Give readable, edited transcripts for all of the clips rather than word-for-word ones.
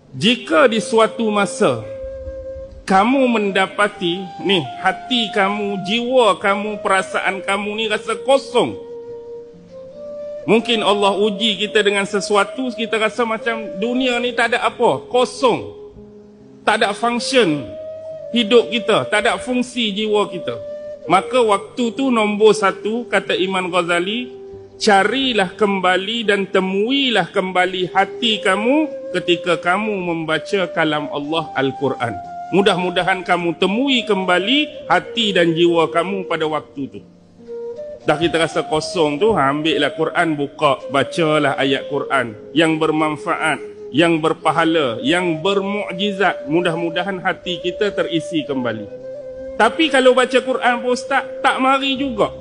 Jika di suatu masa kamu mendapati ni hati kamu, jiwa kamu, perasaan kamu ni rasa kosong, mungkin Allah uji kita dengan sesuatu, kita rasa macam dunia ni tak ada apa, kosong, tak ada function hidup kita, tak ada fungsi jiwa kita. Maka waktu tu nombor satu, kata Imam Ghazali, carilah kembali dan temuilah kembali hati kamu ketika kamu membaca kalam Allah Al-Quran. Mudah-mudahan kamu temui kembali hati dan jiwa kamu pada waktu tu. Dah kita rasa kosong tu, ambillah Quran, buka, bacalah ayat Quran yang bermanfaat, yang berpahala, yang bermukjizat. Mudah-mudahan hati kita terisi kembali. Tapi kalau baca Quran pun Ustaz, tak mari juga.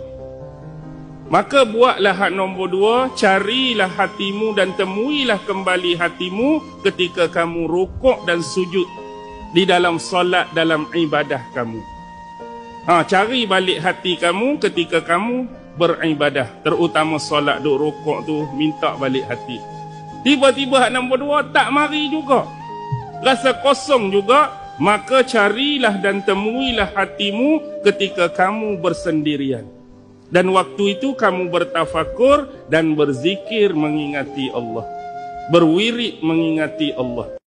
Maka buatlah hak nombor dua, carilah hatimu dan temuilah kembali hatimu ketika kamu rukuk dan sujud di dalam solat, dalam ibadah kamu. Cari balik hati kamu ketika kamu beribadah, terutama solat, duk rukuk tu, minta balik hati. Tiba-tiba hak nombor dua tak mari juga, rasa kosong juga. Maka carilah dan temuilah hatimu ketika kamu bersendirian, dan waktu itu kamu bertafakur dan berzikir mengingati Allah, berwirid mengingati Allah.